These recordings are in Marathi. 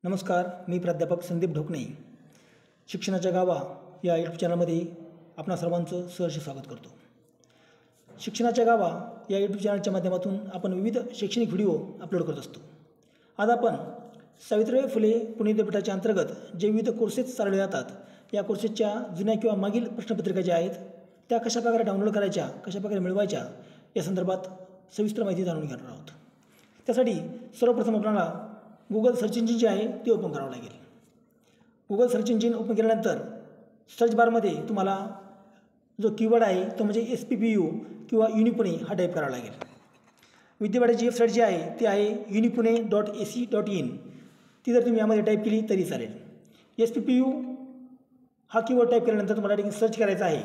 नमस्कार, मी प्राध्यापक संदीप ढोकणे शिक्षणाच्या गावा या यूट्यूब चॅनलमध्ये आपणा सर्वांचं सहर्ष स्वागत करतो। शिक्षणाच्या गावा या यूट्यूब चॅनलच्या माध्यमातून आपण विविध शैक्षणिक व्हिडिओ अपलोड करत असतो। आज आपण सावित्रीबाई फुले पुणे विद्यापीठाच्या अंतर्गत जे विविध कोर्सेस चालवले जातात या कोर्सेसच्या जुन्या किंवा मागील प्रश्नपत्रिका ज्या आहेत त्या कशाप्रकारे डाउनलोड करायच्या, कशाप्रकारे मिळवायच्या या संदर्भात सविस्तर माहिती जाणून घेणार आहोत। त्यासाठी सर्वप्रथम आपल्याला गूगल सर्च इंजिन जे आहे ते ओपन करावं लागेल। गूगल सर्च इंजिन ओपन केल्यानंतर सर्च बारमध्ये तुम्हाला जो कीवर्ड आहे तो म्हणजे SPPU किंवा युनिपुणे हा टाईप करावा लागेल। विद्यापीठाची वेबसाईट जी आहे ती आहे unipune.ac.in। ती जर तुम्ही यामध्ये टाईप केली तरी चालेल। SPPU हा कीवर्ड टाईप केल्यानंतर तुम्हाला या ठिकाणी सर्च करायचा आहे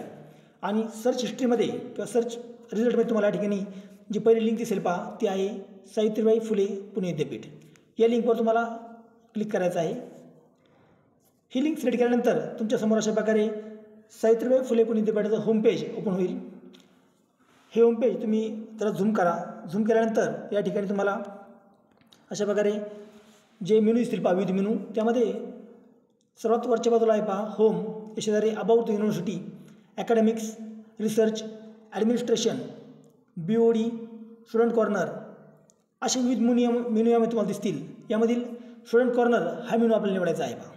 आणि सर्च हिस्ट्रीमध्ये किंवा सर्च रिझल्टमध्ये तुम्हाला या ठिकाणी जी पहिली लिंक दिसेल पहा ती आहे सावित्रीबाई फुले पुणे विद्यापीठ। या लिंकवर तुम्हाला क्लिक करायचं आहे। ही लिंक सिलेक्ट केल्यानंतर तुमच्यासमोर अशा प्रकारे सावित्रीबाई फुले पुणे विद्यापीठाचं होम पेज ओपन होईल। हे होम पेज तुम्ही जरा झूम करा। झूम केल्यानंतर या ठिकाणी तुम्हाला अशा प्रकारे जे मेनू दिसतील पहा विविध मेनू, त्यामध्ये सर्वात वरच्या बाजूला आहे पहा होम, या शेजारी about the university, academics, research, administration, BOD, student corner असे विविध मेनू यामध्ये तुम्हाला दिसतील। यामधील स्टुडंट कॉर्नर हा मेनू आपल्याला निवडायचा आहे पहा।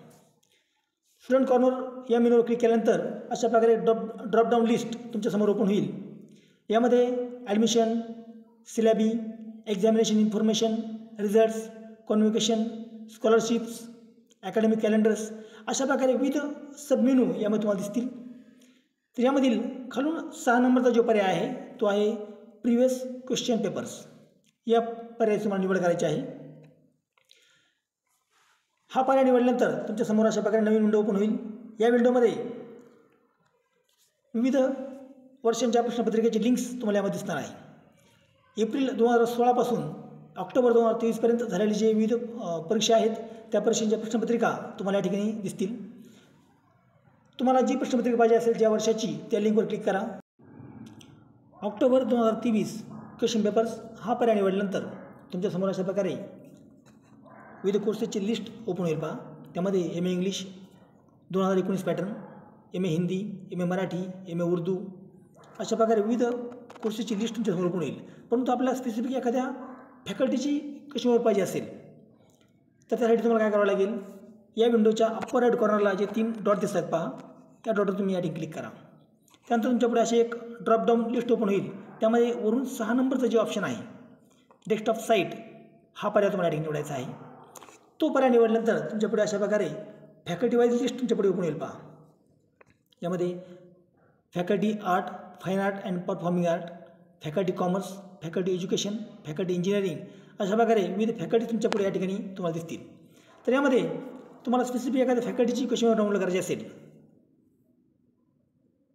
स्टुडंट कॉर्नर या मेनूवर क्लिक केल्यानंतर अशा प्रकारे ड्रॉपडाऊन लिस्ट तुमच्यासमोर ओपन होईल। यामध्ये admission, syllabi, examination information, results, convocation, scholarships, academic calendars अशा प्रकारे विविध सब मेनू यामध्ये तुम्हाला दिसतील। तर यामधील खालून 6 नंबरचा जो पर्याय आहे तो आहे प्रिव्हियस क्वेश्चन पेपर्स। या पर्यायाची तुम्हाला निवड करायची आहे। हा पर्याय निवडल्यानंतर तुमच्यासमोर अशा प्रकारे नवीन विंडो ओपन होईल। या विंडोमध्ये विविध वर्षांच्या प्रश्नपत्रिकेची लिंक्स तुम्हाला यामध्ये दिसणार आहे। एप्रिल 2016 पासून ऑक्टोबर 2023 पर्यंत झालेले जे विविध परीक्षा आहेत त्या परीक्षांच्या प्रश्नपत्रिका तुम्हाला या ठिकाणी दिसतील। तुम्हाला जी प्रश्नपत्रिका पाहिजे असेल ज्या वर्षाची त्या लिंकवर क्लिक करा। ऑक्टोबर 2023 क्वेश्चन पेपर्स हा पर्याय निवडल्यानंतर तुमच्यासमोर अशा प्रकारे विविध कोर्सेसची लिस्ट ओपन होईल पहा। त्यामध्ये MA English 2019 pattern, MA Hindi, MA Marathi, MA Urdu अशा प्रकारे विविध कोर्सेसची लिस्ट तुमच्यासमोर ओपन होईल। परंतु आपल्याला स्पेसिफिक एखाद्या फॅकल्टीची क्वेश्चन पेपर पाहिजे असेल तर त्यासाठी तुम्हाला काय करावं लागेल, या विंडोच्या अप्पर राईट कॉर्नरला जे 3 डॉट दिसतात पहा त्या डॉटवर तुम्ही या ठिकाणी क्लिक करा। त्यानंतर तुमच्यापुढे अशी एक ड्रॉपडाऊन लिस्ट ओपन होईल। त्यामध्ये वरून 6 नंबरचा जे ऑप्शन आहे डेस्कटॉप साईट हा पर्याय तुम्हाला या ठिकाणी निवडायचा आहे। तो पर्याय निवडल्यानंतर तुमच्यापुढे अशा प्रकारे फॅकल्टी वाईज लिस्ट तुमच्यापुढे ओपन होईल पहा। यामध्ये faculty art, fine art and performing art, faculty commerce, faculty education, faculty engineering अशा प्रकारे विविध फॅकल्टी तुमच्यापुढे या ठिकाणी तुम्हाला दिसतील। तर यामध्ये तुम्हाला स्पेसिफिक एखाद्या फॅकल्टीची क्वेश्चन पेपर डाउनलोड करायची असेल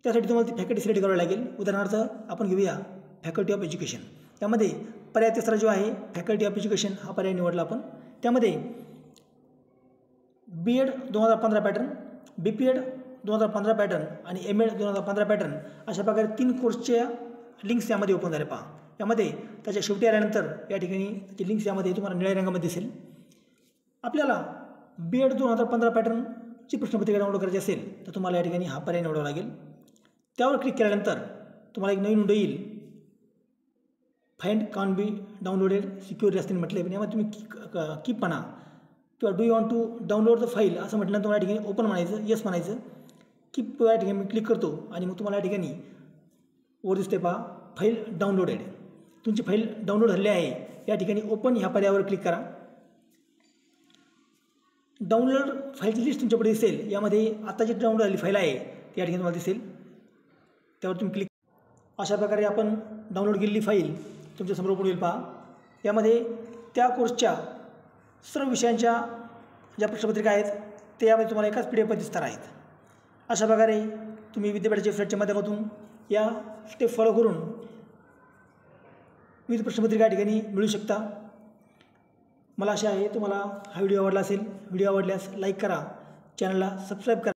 त्यासाठी तुम्हाला ती फॅकल्टी सिलेक्ट करावी लागेल। उदाहरणार्थ आपण घेऊया फॅकल्टी ऑफ एज्युकेशन। त्यामध्ये पर्याय तिसरा जो आहे फॅकल्टी ऑफ एज्युकेशन हा पर्याय निवडला आपण। त्यामध्ये BEd 2015 पॅटर्न, BPEd 2015 पॅटर्न आणि MAd 2015 पॅटर्न अशा प्रकारे 3 कोर्सच्या लिंक्स यामध्ये ओपन झाले पहा। यामध्ये त्याच्या शेवटी आल्यानंतर या ठिकाणी त्याची लिंक्स यामध्ये तुम्हाला निळ्या रंगामध्ये दिसेल। आपल्याला BEd 2015 पॅटर्नची प्रश्नपत्रिका डाउनलोड करायची असेल तर तुम्हाला या ठिकाणी हा पर्याय निवडावा लागेल। त्यावर क्लिक केल्यानंतर तुम्हाला एक नवीन विंडो येईल। Find can be downloaded securely असते म्हटले, पण यामध्ये तुम्ही कीप म्हणा किंवा do you want to download the file असं म्हटलं तुम्हाला या ठिकाणी ओपन म्हणायचं, येस म्हणायचं। कीप या ठिकाणी मी क्लिक करतो आणि मग तुम्हाला या ठिकाणी वर दिसते पहा फाईल डाउनलोडेड। तुमची फाईल डाउनलोड झाली आहे। या ठिकाणी ओपन ह्या पर्यायावर क्लिक करा। डाउनलोड फाईलची लिस्ट तुमच्यापुढे दिसेल। यामध्ये आता जी डाउनलोड झालेली फाईल आहे ती या ठिकाणी तुम्हाला दिसेल, त्यावर तुम्ही क्लिक। अशा प्रकारे आपण डाउनलोड केलेली फाईल तुमच्यासमोर ओपन होईल पहा। यामध्ये त्या कोर्सच्या सर्व विषयांच्या ज्या प्रश्नपत्रिका आहेत ते यामध्ये तुम्हाला एकाच PDF मध्ये दिसणार आहेत। अशा प्रकारे तुम्ही विद्यापीठाच्या वेबसाईटच्या माध्यमातून या स्टेप फॉलो करून विविध प्रश्नपत्रिका या ठिकाणी मिळू शकता। मला आशा आहे तुम्हाला हा व्हिडिओ आवडला असेल। व्हिडिओ आवडल्यास लाईक करा, चॅनलला सबस्क्राईब करा।